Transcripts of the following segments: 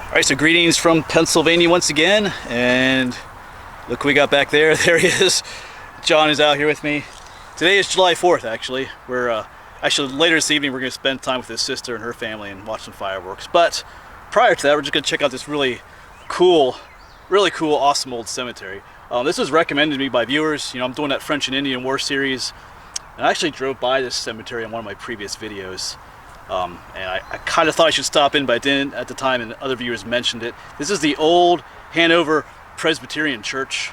Alright, so greetings from Pennsylvania once again, and look what we got back there. There he is. John is out here with me. Today is July 4th, actually. We're actually later this evening we're going to spend time with his sister and her family and watch some fireworks. But prior to that, we're just going to check out this really cool, awesome old cemetery. This was recommended to me by viewers. You know, I'm doing that French and Indian War series, and I actually drove by this cemetery in one of my previous videos. And I kind of thought I should stop in, but I didn't at the time, and other viewers mentioned it. This is the old Hanover Presbyterian church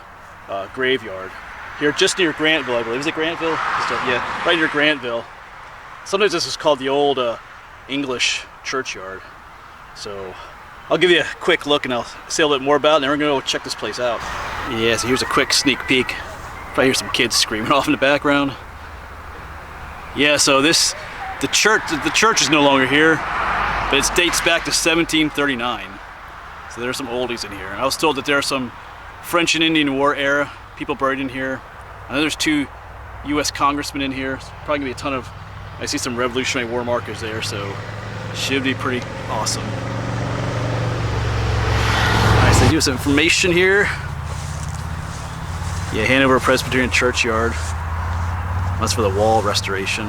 graveyard here just near Grantville, I believe. Is it Grantville? Yeah, right near Grantville. Sometimes this is called the old English churchyard. So I'll give you a quick look and I'll say a little bit more about it, and then we're going to go check this place out. Yeah, so here's a quick sneak peek. Probably hear some kids screaming off in the background. Yeah, so the church is no longer here, but it dates back to 1739. So there's some oldies in here. I was told that there are some French and Indian War era people buried in here. I know there's 2 U.S. congressmen in here. There's probably gonna be a ton of, I see some Revolutionary War markers there, so should be pretty awesome. Alright, so I do some information here. Yeah, Hanover Presbyterian Churchyard. That's for the wall restoration.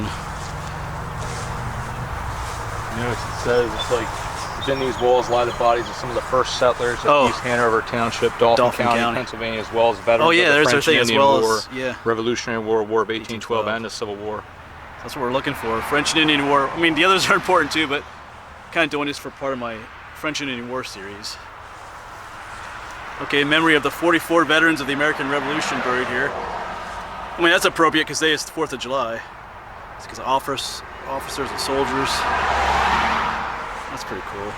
Notice it says it's like within these walls lie the bodies of some of the first settlers of East Hanover Township, Dauphin County, Pennsylvania, as well as veterans of the French and Indian War, Revolutionary War of 1812, and the Civil War. That's what we're looking for. French and Indian War. I mean, the others are important too, but kind of doing this for part of my French and Indian War series. Okay, in memory of the 44 veterans of the American Revolution buried here. I mean, that's appropriate because today is the 4th of July. It's because officers and soldiers. That's pretty cool.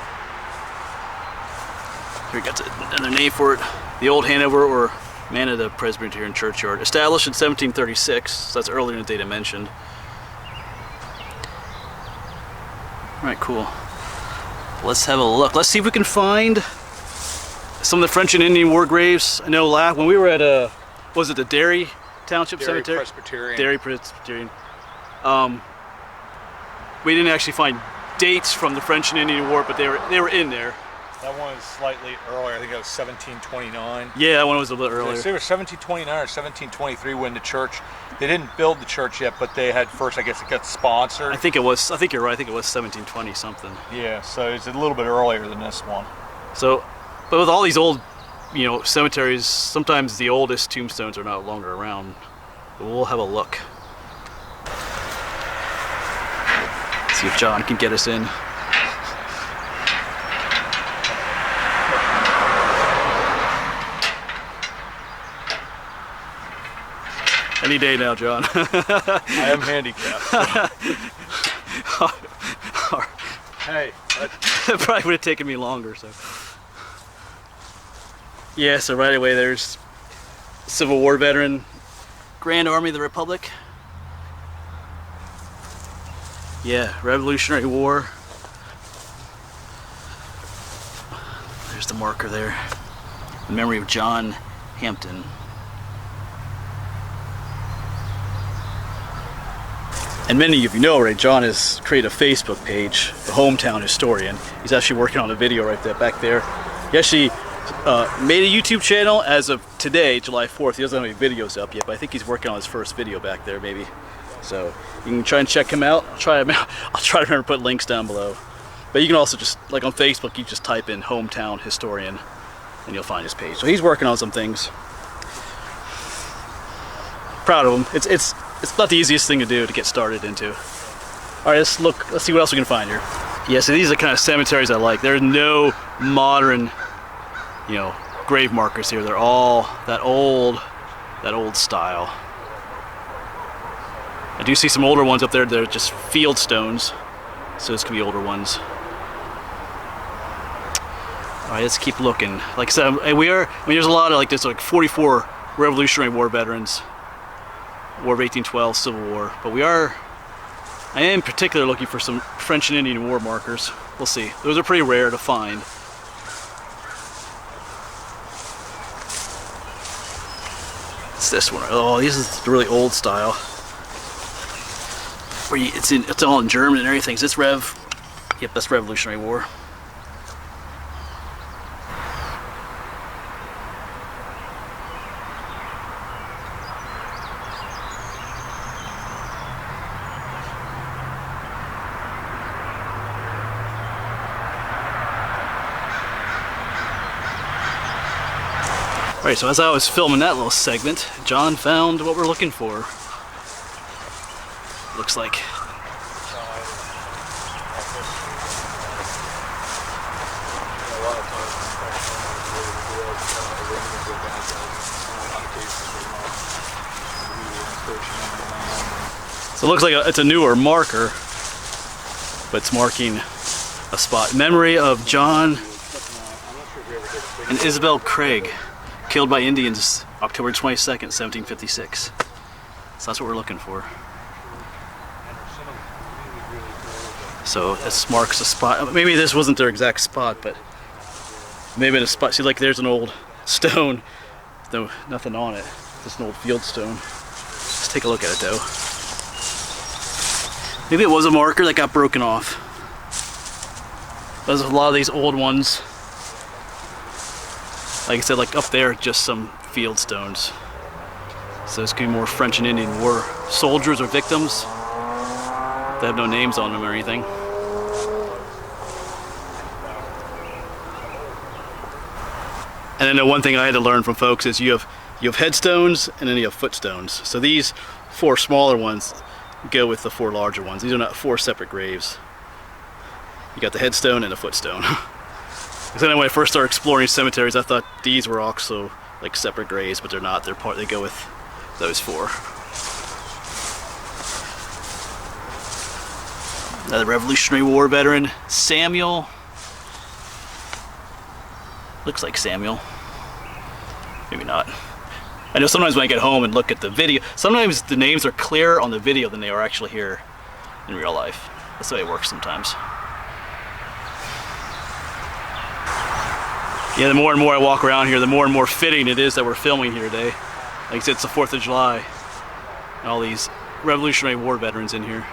Here we got another name for it. The Old Hanover or Manada Presbyterian Churchyard. Established in 1736, so that's earlier than the date I mentioned. Alright, cool. Let's have a look. Let's see if we can find some of the French and Indian War graves. I know when we were at, was it the Derry Township Cemetery? Derry Presbyterian. We didn't actually find dates from the French and Indian War, but they were in there. That one was slightly earlier. I think it was 1729. Yeah, that one was a little earlier. They were 1729 or 1723 when the church. They didn't build the church yet, but they had first. I guess it got sponsored. I think it was. I think you're right. I think it was 1720 something. Yeah, so it's a little bit earlier than this one. So, but with all these old, cemeteries, sometimes the oldest tombstones are no longer around. But we'll have a look. See if John can get us in. Any day now, John. I am handicapped. Hey. It probably would have taken me longer, so. Yeah, so right away there's Civil War veteran, Grand Army of the Republic. Yeah, Revolutionary War. There's the marker there. In memory of John Hampton. And many of you know already, John has created a Facebook page, the Hometown Historian. He's actually working on a video right there, back there. He actually made a YouTube channel as of today, July 4th. He doesn't have any videos up yet, but I think he's working on his first video back there, maybe. So you can try and check him out. I'll try to remember to put links down below. But you can also just, like on Facebook, you just type in Hometown Historian and you'll find his page. So he's working on some things. Proud of him. It's not the easiest thing to do to get started into. Alright, let's see what else we can find here. Yeah, so these are the kind of cemeteries I like. There's no modern, grave markers here. They're all that old style. I do see some older ones up there. They're just field stones, so this could be older ones. All right, let's keep looking. Like I said, there's a lot of there's 44 Revolutionary War veterans, War of 1812, Civil War, but I am in particular looking for some French and Indian War markers. We'll see. Those are pretty rare to find. It's this one. Oh, this is the really old style. Where it's all in German and everything. Is this Rev? Yep, that's Revolutionary War. Alright, so as I was filming that little segment, John found what we're looking for. Looks like. So it looks like it's a newer marker, but it's marking a spot. Memory of John and Isabel Craig, killed by Indians October 22nd, 1756. So that's what we're looking for. So this marks a spot. Maybe this wasn't their exact spot, but maybe the spot. See, like there's an old stone, though nothing on it. Just an old field stone. Let's take a look at it though. Maybe it was a marker that got broken off. There's a lot of these old ones. Like I said, like up there, just some field stones. So this could be more French and Indian War soldiers or victims. They have no names on them or anything. And then the one thing I had to learn from folks is you have headstones and then you have footstones. So these 4 smaller ones go with the 4 larger ones. These are not 4 separate graves. You got the headstone and the footstone. Because then when I first started exploring cemeteries, I thought these were also like separate graves, but they're not. They go with those 4. Another Revolutionary War veteran, Samuel. Looks like Samuel. Maybe not. I know sometimes when I get home and look at the video, sometimes the names are clearer on the video than they are actually here in real life. That's the way it works sometimes. Yeah, the more and more I walk around here, the more and more fitting it is that we're filming here today. Like I said, it's the 4th of July. And all these Revolutionary War veterans in here.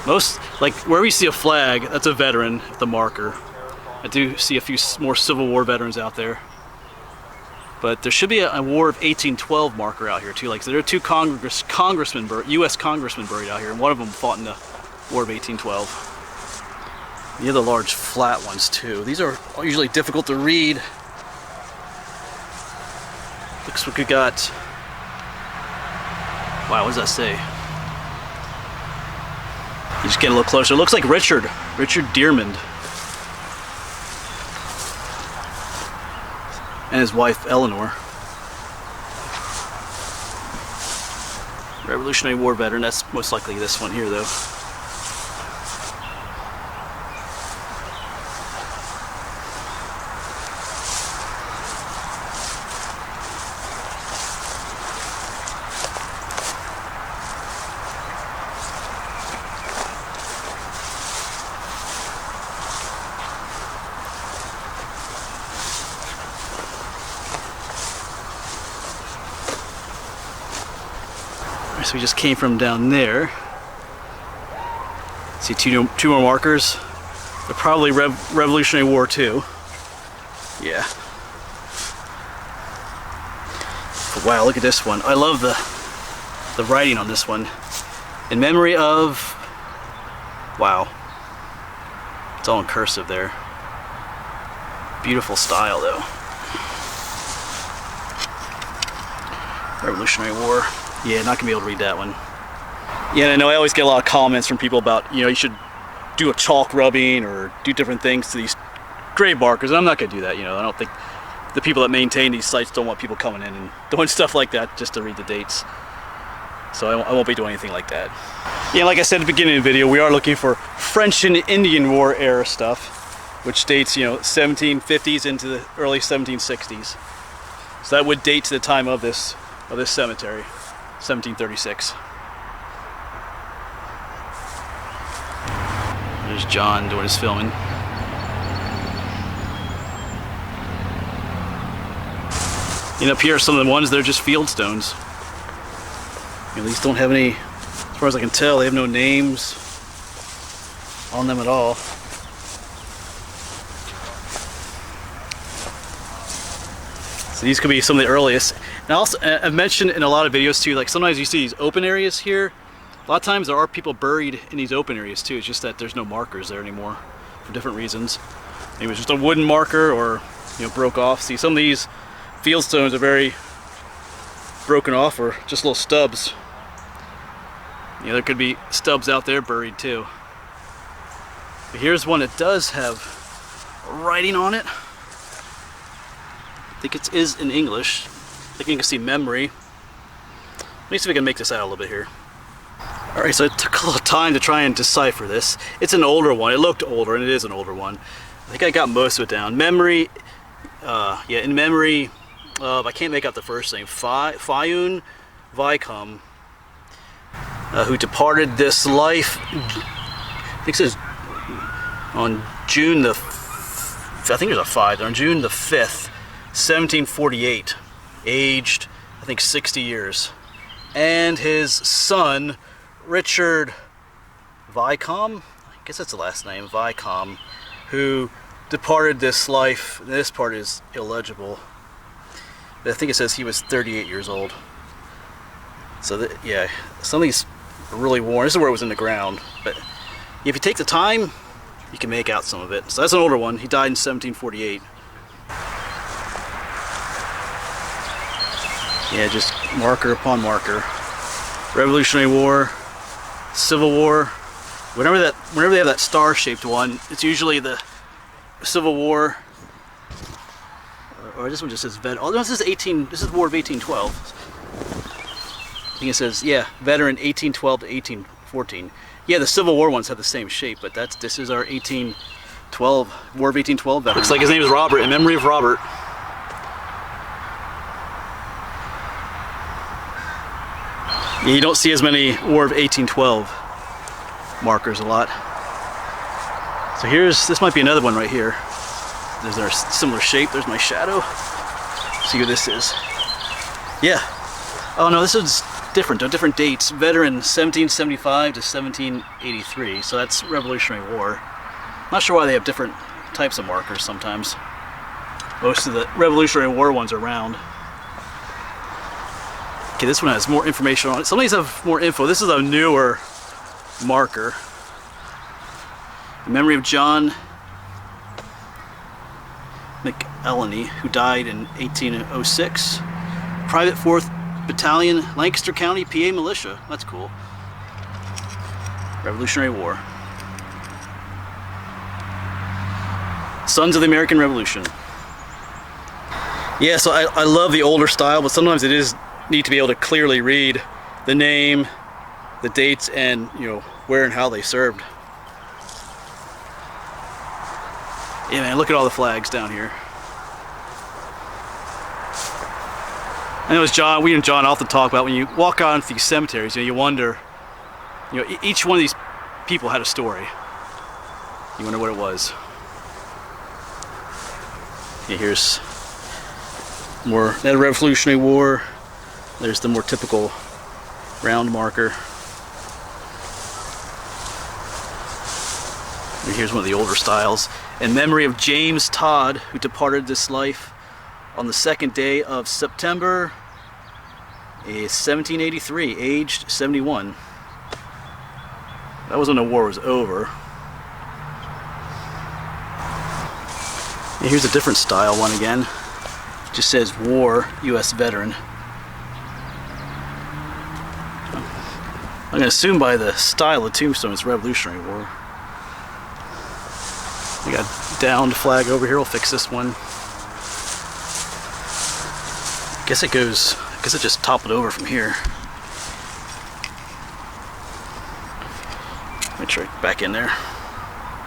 Most, like where we see a flag, that's a veteran, the marker. I do see a few more Civil War veterans out there. But there should be a War of 1812 marker out here too. Like so there are 2 congressmen, U.S. congressmen buried out here, and one of them fought in the War of 1812. The other large flat ones too. These are usually difficult to read. Looks like we got. Wow, what does that say? You just get a little closer. It looks like Richard Dearmond. And his wife Eleanor. Revolutionary War veteran. That's most likely this one here though. So we just came from down there. See 2 more markers. They're probably Revolutionary War too. Yeah. But wow, look at this one. I love the writing on this one. In memory of. Wow. It's all in cursive there. Beautiful style though. Revolutionary War. Yeah, not gonna be able to read that one. Yeah, I know I always get a lot of comments from people about, you should do a chalk rubbing or do different things to these grave markers. And I'm not gonna do that, I don't think the people that maintain these sites don't want people coming in and doing stuff like that just to read the dates. So I won't be doing anything like that. Yeah, like I said at the beginning of the video, we are looking for French and Indian War era stuff, which dates, 1750s into the early 1760s. So that would date to the time of this cemetery. 1736. There's John doing his filming. And up here, some of the ones, they're just field stones. These don't have any, as far as I can tell, they have no names on them at all. So these could be some of the earliest. And also, I've mentioned in a lot of videos too, like sometimes you see these open areas here. A lot of times there are people buried in these open areas too. It's just that there's no markers there anymore for different reasons. Maybe it was just a wooden marker, or broke off. See, some of these field stones are very broken off, or just little stubs. There could be stubs out there buried too. But here's one that does have writing on it. I think it is in English. I think you can see memory. Let me see if I can make this out a little bit here. Alright, so it took a little time to try and decipher this. It's an older one. It looked older, and it is an older one. I think I got most of it down. Memory, in memory of, I can't make out the first name, Fionn Vicom, who departed this life, I think it says on June the, I think there's a 5 there, on June the 5th, 1748, aged, I think, 60 years. And his son, Richard Vicom, I guess that's the last name, Vicom, who departed this life. This part is illegible. But I think it says he was 38 years old. So yeah, some of these are really worn. This is where it was in the ground. But if you take the time, you can make out some of it. So that's an older one. He died in 1748. Yeah, just marker upon marker. Revolutionary War, Civil War. Whenever they have that star-shaped one, it's usually the Civil War. Or this one just says vet. Oh no, this is War of 1812. I think it says, yeah, veteran 1812 to 1814. Yeah, the Civil War ones have the same shape, but this is our 1812 War of 1812 veteran. Looks like his name is Robert, in memory of Robert. Yeah, you don't see as many War of 1812 markers a lot. So this might be another one right here. There's a similar shape. There's my shadow. See what this is. Yeah. Oh no, this is different. Different dates. Veteran 1775 to 1783. So that's Revolutionary War. Not sure why they have different types of markers sometimes. Most of the Revolutionary War ones are round. Okay, this one has more information on it. Some of these have more info. This is a newer marker. In memory of John McElhenney, who died in 1806. Private 4th Battalion, Lancaster County, PA Militia. That's cool. Revolutionary War. Sons of the American Revolution. Yeah, so I love the older style, but sometimes it is neat to be able to clearly read the name, the dates, and where and how they served. Yeah, man, look at all the flags down here. I know we and John often talk about when you walk on these cemeteries, you wonder, each one of these people had a story. You wonder what it was. Yeah, here's more, that Revolutionary War. There's the more typical round marker. And here's one of the older styles. In memory of James Todd, who departed this life on the 2nd day of September 1783, aged 71. That was when the war was over. And here's a different style one again. It just says War, U.S. Veteran. I'm going to assume by the style of tombstone it's Revolutionary War. We got downed flag over here. We'll fix this one. I guess it just toppled over from here. Make sure it's back in there.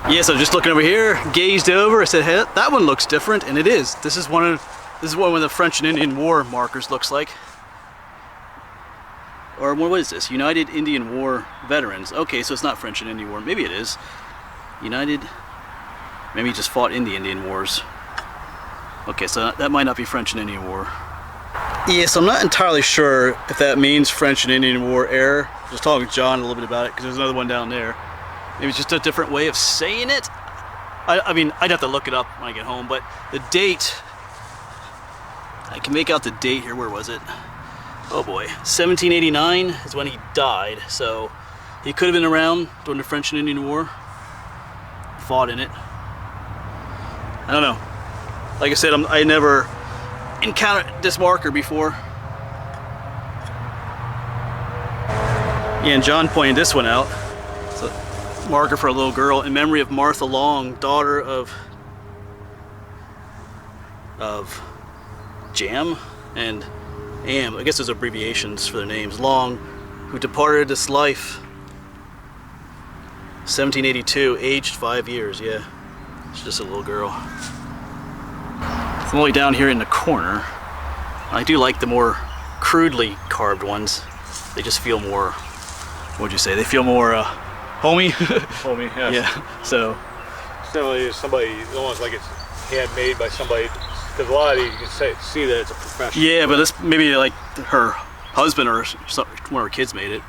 Yeah, so just looking over here, gazed over, I said, hey, that one looks different, and it is. This is one of the French and Indian War markers looks like. Or what is this? United Indian War Veterans. Okay, so it's not French and Indian War. Maybe it is. United. Maybe he just fought in the Indian Wars. Okay, so that might not be French and Indian War. Yes, I'm not entirely sure if that means French and Indian War era. I was talking to John a little bit about it because there's another one down there. Maybe it's just a different way of saying it. I mean, I'd have to look it up when I get home, but the date, I can make out the date here. Where was it? Oh boy, 1789 is when he died, so he could have been around during the French and Indian War, fought in it. I don't know. Like I said, I never encountered this marker before. Yeah, and John pointed this one out. It's a marker for a little girl in memory of Martha Long, daughter of Jam and Am. I guess those are abbreviations for their names. Long, who departed this life 1782, aged 5 years. Yeah, she's just a little girl. It's all the way down here in the corner. I do like the more crudely carved ones. They just feel more, what would you say? They feel more homey. Homey, yes. Yeah. So somebody almost like it's handmade by somebody. Because a lot of you can see that it's a professional. Yeah, but this maybe like her husband or one of her kids made it.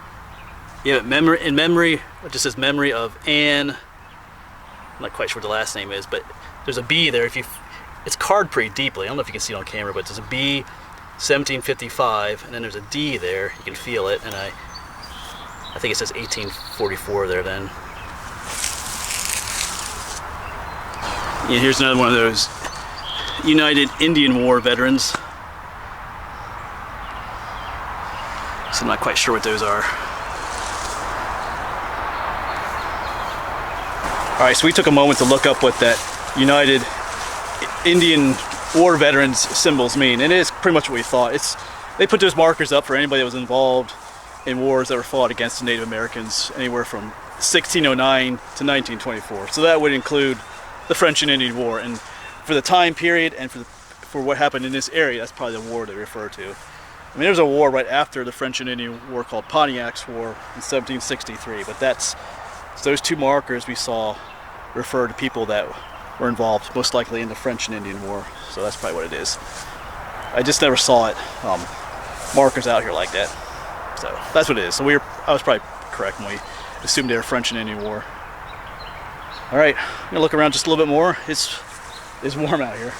Yeah, in memory, it just says memory of Anne. I'm not quite sure what the last name is, but there's a B there. It's carved pretty deeply. I don't know if you can see it on camera, but there's a B, 1755, and then there's a D there. You can feel it, and I think it says 1844 there then. Yeah, here's another one of those United Indian War veterans. So I'm not quite sure what those are. Alright, so we took a moment to look up what that United Indian War veterans symbols mean, and it is pretty much what we thought. They put those markers up for anybody that was involved in wars that were fought against the Native Americans anywhere from 1609 to 1924. So that would include the French and Indian War, and for the time period and for what happened in this area, that's probably the war they refer to. I mean, there was a war right after the French and Indian War called Pontiac's War in 1763, but those two markers we saw refer to people that were involved, most likely in the French and Indian War. So that's probably what it is. I just never saw it markers out here like that. So that's what it is. So I was probably correct when we assumed they were French and Indian War. All right, I'm gonna look around just a little bit more. It's warm out here.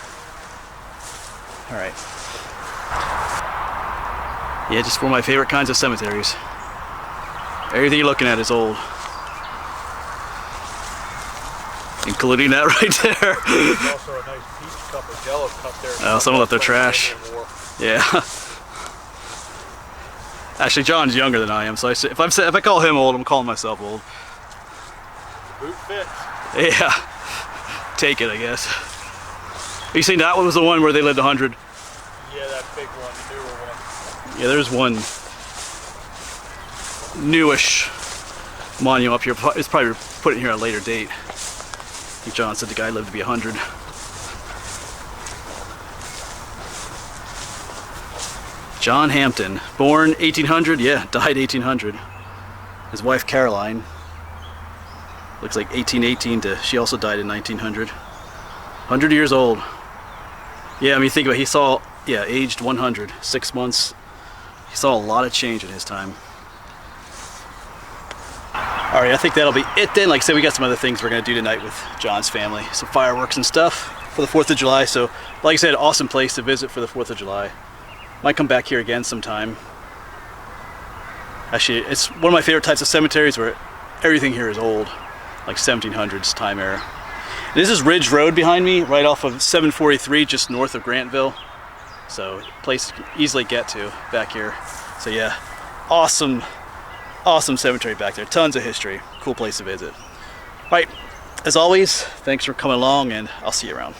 All right. Yeah, just one of my favorite kinds of cemeteries. Everything you're looking at is old. Including that right there. There's also a nice peach cup or jello cup there. Oh, someone left their trash. Yeah. Actually, John's younger than I am, so if I call him old, I'm calling myself old. Boot fits. Yeah. Take it, I guess. You seen that one was the one where they lived 100? Yeah, that big one, the newer one. Yeah, there's one newish monument up here. It's probably put in here at a later date. I think John said the guy lived to be 100. John Hampton, born 1800, yeah, died 1800. His wife Caroline, looks like 1818 she also died in 1900. 100 years old. Yeah, I mean, think about it, he saw, yeah, aged 100, 6 months. He saw a lot of change in his time. All right, I think that'll be it then. Like I said, we got some other things we're gonna do tonight with John's family. Some fireworks and stuff for the 4th of July. So, like I said, awesome place to visit for the 4th of July. Might come back here again sometime. Actually, it's one of my favorite types of cemeteries where everything here is old, like 1700s time era. And this is Ridge Road behind me, right off of 743, just north of Grantville. So, place you can easily get to back here. So yeah, awesome cemetery back there. Tons of history. Cool place to visit. All right, as always, thanks for coming along, and I'll see you around.